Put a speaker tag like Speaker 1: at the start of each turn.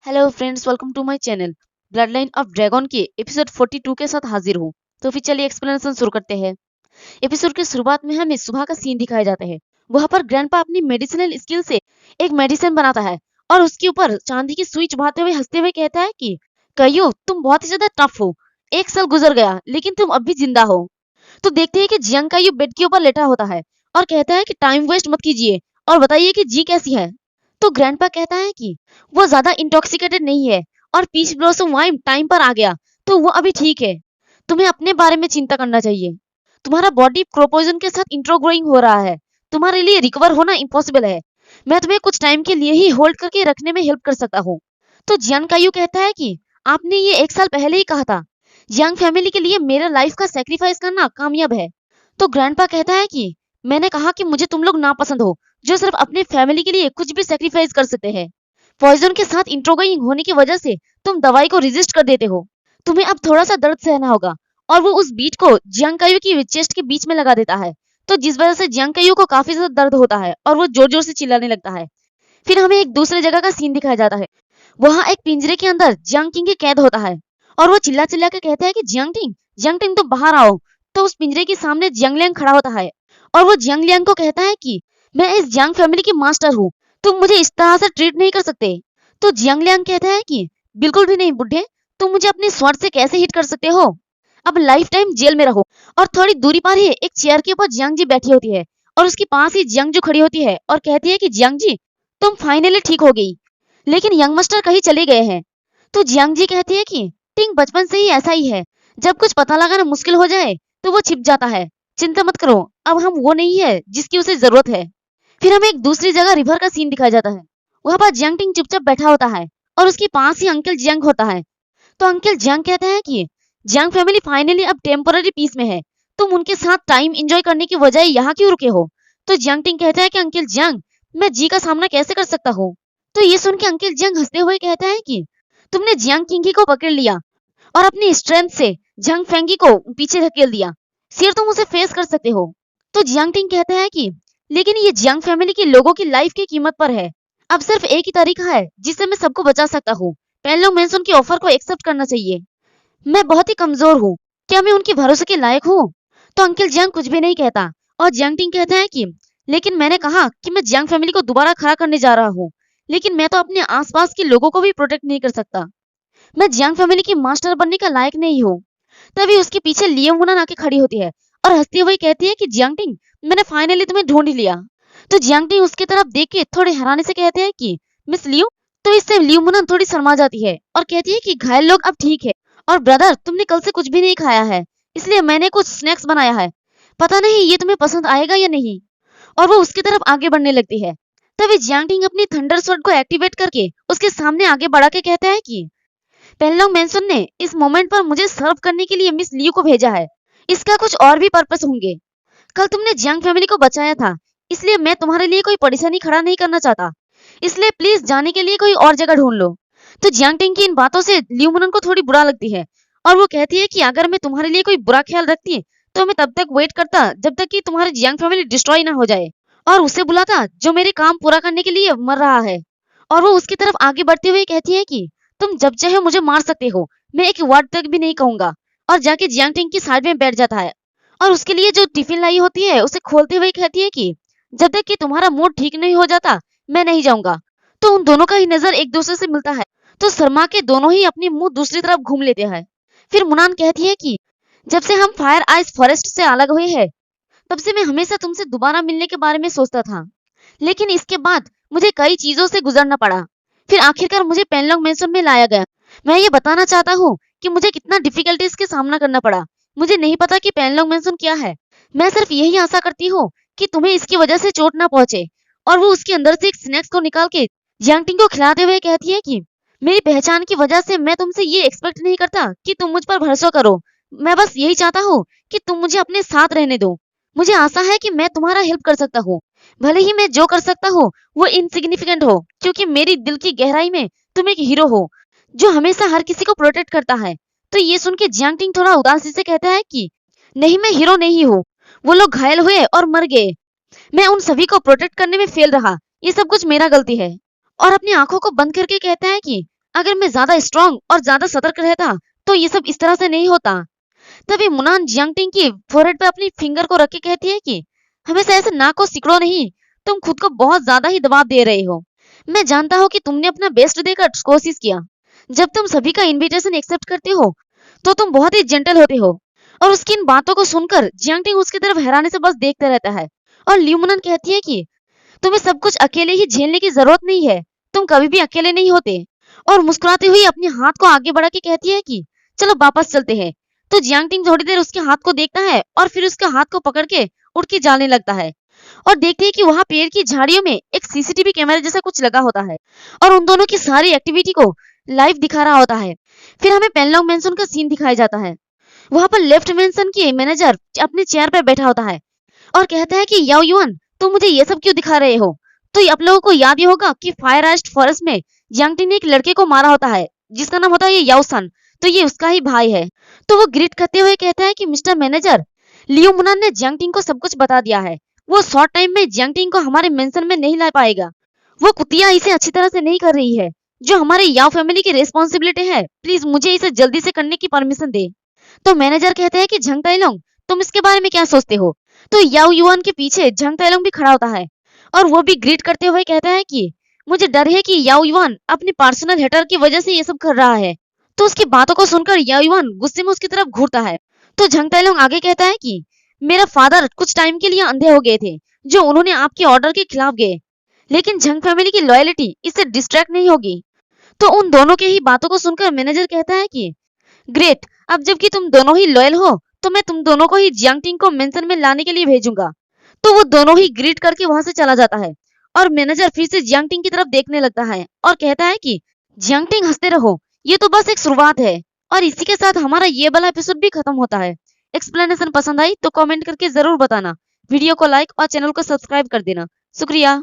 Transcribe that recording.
Speaker 1: Hello friends, welcome to my channel. Blood line of dragon के episode 42 के साथ हाजिर हूँ। तो फिर चलिए एक्सप्लेनेशन शुरू करते हैं। एपिसोड की शुरुआत में हमें सुबह का सीन दिखाया जाता है। वहाँ पर ग्रैंडपा अपनी मेडिसिनल स्किल से एक मेडिसिन बनाता है और उसके ऊपर चांदी की सुई चुभाते हुए हंसते हुए कहता है कि कहियो तुम बहुत ही ज्यादा टफ हो। 1 साल गुजर गया लेकिन तुम अब भी जिंदा हो। तो देखते हैं कि जियांग कायू बेड के ऊपर लेटा होता है और कहता है कि टाइम वेस्ट मत कीजिए और बताइए कि जी कैसी है। तो ग्रैंडपा कहता है कि वो ज्यादा इंटॉक्सिकेटेड नहीं है और पीच ब्लॉसम वाइन टाइम पर आ गया तो वो अभी ठीक है। तुम्हें अपने बारे में चिंता करना चाहिए। तुम्हारा बॉडी प्रोपोजन के साथ इंट्रोग्रोइंग हो रहा है। तुम्हारे लिए रिकवर होना इम्पॉसिबल है। मैं तुम्हें कुछ टाइम के लिए ही होल्ड करके रखने में हेल्प कर सकता हूँ। तो जियान कायू कहता है कि आपने ये 1 साल पहले ही कहा था। यंग फैमिली के लिए मेरा लाइफ का सेक्रीफाइस करना कामयाब है। तो ग्रैंडपा कहता है कि मैंने कहा कि मुझे तुम लोग नापसंद हो जो सिर्फ अपने फैमिली के लिए कुछ भी सेक्रीफाइस कर सकते हैं। पॉइजन के साथ इंट्रोगोइंग होने की वजह से तुम दवाई को रिजिस्ट कर देते हो। तुम्हें अब थोड़ा सा दर्द सहना होगा। और वो उस बीट को जियांग कायू की चेस्ट के बीच में लगा देता है। तो जिस वजह से जियांग कायू को काफी ज्यादा दर्द होता है और वो जोर जोर से चिल्लाने लगता है। फिर हमें एक दूसरे जगह का सीन दिखाया जाता है। वहाँ एक पिंजरे के अंदर जियांग किंग की कैद होता है और वो चिल्ला चिल्ला के कहता है कि जियांग टिंग तो बाहर आओ। तो उस पिंजरे के सामने जियांग लियांग खड़ा होता है और वो जियांग लियांग को कहता है कि मैं इस जियांग फैमिली की मास्टर हूँ। तुम मुझे इस तरह से ट्रीट नहीं कर सकते। तो जियांग लियांग कहता है कि बिल्कुल भी नहीं बुड्ढे, तुम मुझे अपने स्वॉर्ड से कैसे हिट कर सकते हो। अब लाइफ टाइम जेल में रहो। और थोड़ी दूरी पर ही एक चेयर के ऊपर जियांग जी बैठी होती है और उसके पास ही जियांग जो खड़ी होती है और कहती है कि जियांग जी तुम फाइनली ठीक हो गई, लेकिन यंग मास्टर कहीं चले गए हैं। तो जियांग जी कहती है कि टिंग बचपन से ही ऐसा ही है, जब कुछ पता लगाना मुश्किल हो जाए तो वो छिप जाता है। चिंता मत करो, अब हम वो नहीं है जिसकी उसे जरूरत है। फिर हमें एक दूसरी जगह रिवर का सीन दिखाया जाता है। वहां पर जियांग टिंग चुपचाप बैठा होता है और उसके पास ही अंकल जियांग होता है। तो अंकल जियांग कहता है कि जियांग फैमिली फाइनली अब टेम्पोररी पीस में है। तुम उनके साथ टाइम एंजॉय करने की बजाय यहाँ क्यों रुके हो। तो जियांग टिंग कहता है कि अंकल जियांग, मैं जी का सामना कैसे कर सकता हूँ। तो ये सुन के अंकल जियांग हंसते हुए कहता है कि तुमने जियांग किंगी को पकड़ लिया और अपनी स्ट्रेंथ से जियांग फेंगी को पीछे धकेल दिया। सिर तुम उसे फेस कर सकते हो। तो जियांग टिंग कहता है कि लेकिन ये जियांग फैमिली के लोगों की लाइफ की कीमत पर है। अब सिर्फ एक ही तरीका है जिससे मैं सबको बचा सकता हूँ। पेनलोंग मेंसन की ऑफर को एक्सेप्ट करना चाहिए। मैं बहुत ही कमजोर हूँ। क्या मैं उनके भरोसे के लायक हूँ। तो अंकल जियांग कुछ भी नहीं कहता और जियांग टिंग कहता है कि लेकिन मैंने कहा कि मैं जियांग फैमिली को दोबारा खड़ा करने जा रहा हूँ, लेकिन मैं तो अपने आसपास के लोगों को भी प्रोटेक्ट नहीं कर सकता। मैं जियांग फैमिली की मास्टर बनने का लायक नहीं हूँ। तभी उसके पीछे लियम वुनन आके खड़ी होती है और हंसती हुई कहती है कि जियांग टिंग, मैंने फाइनली तुम्हें ढूंढ ही लिया। तो जियांग टिंग उसकी तरफ देख के थोड़े हैरानी से कहते हैं कि मिस लियू। तो इससे लियम वुनन थोड़ी शर्मा जाती है और कहती है कि घायल लोग अब ठीक है और ब्रदर तुमने कल से कुछ भी नहीं खाया है, इसलिए मैंने कुछ स्नैक्स बनाया है। पता नहीं ये तुम्हें पसंद आएगा या नहीं। और वो उसकी तरफ आगे बढ़ने लगती है। तभी जियांग टिंग अपनी थंडर स्वॉर्ड को एक्टिवेट करके उसके सामने आगे बढ़ा के कहता है कि पेनलोंग मेंसन ने इस मोमेंट पर मुझे सर्व करने के लिए मिस लियू को भेजा है। इसका कुछ और भी पर्पस होंगे। कल तुमने जियांग फैमिली को बचाया था, इसलिए मैं तुम्हारे लिए कोई परेशानी खड़ा नहीं करना चाहता। इसलिए प्लीज जाने के लिए कोई और जगह ढूंढ लो। तो जियांग टिंग की इन बातों से लियू मुनन को थोड़ी बुरा लगती है और वो कहती है कि अगर मैं तुम्हारे लिए कोई बुरा ख्याल रखती तो मैं तब तक वेट करता जब तक कि तुम्हारी जियांग फैमिली डिस्ट्रॉय ना हो जाए और उसे बुलाता जो मेरे काम पूरा करने के लिए मर रहा है। और वो उसकी तरफ आगे बढ़ते हुए कहती है कि तुम जब चाहे मुझे मार सकते हो, मैं एक वर्ड तक भी नहीं कहूंगा। और जाके जियांग टिंग की साइड में बैठ जाता है और उसके लिए जो टिफिन लाई होती है उसे खोलते हुए कहती है कि जब तक कि तुम्हारा मूड ठीक नहीं हो जाता मैं नहीं जाऊंगा। तो उन दोनों का ही नजर एक दूसरे से मिलता है तो शर्मा के दोनों ही अपनी मुंह दूसरी तरफ घूम लेते हैं। फिर मुनान कहती है कि जब से हम फायर आइस फॉरेस्ट से अलग हुए हैं तब से मैं हमेशा तुमसे दोबारा मिलने के बारे में सोचता था, लेकिन इसके बाद मुझे कई चीजों से गुजरना पड़ा। फिर आखिरकार मुझे पेनलोंग मेंसन में लाया गया। मैं ये बताना चाहता हूँ कि मुझे कितना डिफिकल्टीज के सामना करना पड़ा। मुझे नहीं पता कि पेनलोंग मेंसन क्या है। मैं सिर्फ यही आशा करती हूँ कि तुम्हें इसकी वजह से चोट ना पहुंचे। और वो उसके अंदर से एक स्नैक्स को निकाल के जियांग टिंग को खिलाते हुए कहती है कि मेरी पहचान की वजह से मैं तुमसे ये एक्सपेक्ट नहीं करता कि तुम मुझ पर भरोसा करो। मैं बस यही चाहता हूँ कि तुम मुझे अपने साथ रहने दो। मुझे आशा है कि मैं तुम्हारा हेल्प कर सकता हूँ, भले ही मैं जो कर सकता हूँ वो इनसिग्निफिकेंट हो, क्योंकि मेरी दिल की गहराई में तुम एक हीरो हो जो हमेशा हर किसी को प्रोटेक्ट करता है। तो ये सुन के जियांग टिंग थोड़ा उदासी से कहता है कि नहीं, मैं हीरो नहीं हूँ। वो लोग घायल हुए और मर गए। मैं उन सभी को प्रोटेक्ट करने में फेल रहा। ये सब कुछ मेरा गलती है। और अपनी आंखों को बंद करके कहता है कि अगर मैं ज्यादा स्ट्रांग और ज्यादा सतर्क रहता तो ये सब इस तरह से नहीं होता। तभी मुनान जियांगटिंग की फोरहेड पे अपनी फिंगर को रख के कहती है कि हमेशा ऐसे नाक को सिकड़ो नहीं, तुम खुद को बहुत ज्यादा ही दबाव दे रहे हो। मैं जानता हूँ कि तुमने अपना बेस्ट देकर कोशिश किया। जब तुम सभी का इनविटेशन एक्सेप्ट करते हो तो तुम बहुत ही जेंटल होते हो। और उसकी इन बातों को सुनकर जियांगटिंग उसकी तरफ हैरानी से बस देखता रहता है। और लियू मुनान कहती है कि तुम्हें सब कुछ अकेले ही झेलने की जरूरत नहीं है, तुम कभी भी अकेले नहीं होते। और मुस्कुराती हुई अपने हाथ को आगे बढ़ा के कहती है कि चलो वापस चलते हैं। तो जियांगटिंग थोड़ी देर उसके हाथ को देखता है और फिर उसके हाथ को पकड़ के उठ के जाने लगता है। और देखते हैं कि वहां पेड़ की झाड़ियों में एक सीसीटीवी कैमरा जैसा कुछ लगा होता है और उन दोनों की सारी एक्टिविटी को लाइव दिखा रहा होता है। फिर हमें पेनलॉन्ग मैंसन का सीन दिखाया जाता है। वहां पर लेफ्ट मैंसन के मैनेजर अपने चेयर पर बैठा होता है और कहता है कि याओ युआन, तुम मुझे ये सब क्यों दिखा रहे हो। तो आप लोगों को याद ही होगा कि फायर आइस्ट फॉरेस्ट में जियांगटिंग ने एक लड़के को मारा होता है जिसका नाम होता है ये याओ सन। तो ये उसका ही भाई है। तो वो ग्रीट करते हुए कहता है कि मिस्टर मैनेजर, लियू मुनान ने जियांगटिंग को सब कुछ बता दिया है। वो शॉर्ट टाइम में जियांगटिंग को हमारे मेंशन में नहीं ला पाएगा। वो कुतिया इसे अच्छी तरह से नहीं कर रही है जो हमारे याओ फैमिली की रिस्पॉन्सिबिलिटी है। प्लीज मुझे इसे जल्दी से करने की परमिशन दे। तो मैनेजर कहते हैं कि झंग ताइलोंग, तुम इसके बारे में क्या सोचते हो। तो याओ युआन के पीछे झंग ताइलोंग भी खड़ा होता है और वो भी ग्रीट करते हुए कहता है कि मुझे डर है कि याओ युआन अपनी पर्सनल हेटर की वजह से ये सब कर रहा है। तो उसकी बातों को सुनकर याओ युआन गुस्से में उसकी तरफ घूरता है। तो झंग ताइलोंग आगे कहता है कि मेरा फादर कुछ टाइम के लिए अंधे हो गए थे जो उन्होंने आपके ऑर्डर के खिलाफ गए, लेकिन झंग फैमिली की लॉयलिटी इससे डिस्ट्रैक्ट नहीं होगी। तो उन दोनों के ही बातों को सुनकर मैनेजर कहता है कि ग्रेट, अब जबकि तुम दोनों ही लॉयल हो तो मैं तुम दोनों को ही जियांगटिंग को मेंशन में लाने के लिए भेजूंगा। तो वो दोनों ही ग्रीट करके वहां से चला जाता है और मैनेजर फिर से जियांगटिंग की तरफ देखने लगता है और कहता है कि जियांगटिंग हंसते रहो, ये तो बस एक शुरुआत है। और इसी के साथ हमारा ये वाला एपिसोड भी खत्म होता है। एक्सप्लेनेशन पसंद आई तो कमेंट करके जरूर बताना, वीडियो को लाइक और चैनल को सब्सक्राइब कर देना। शुक्रिया।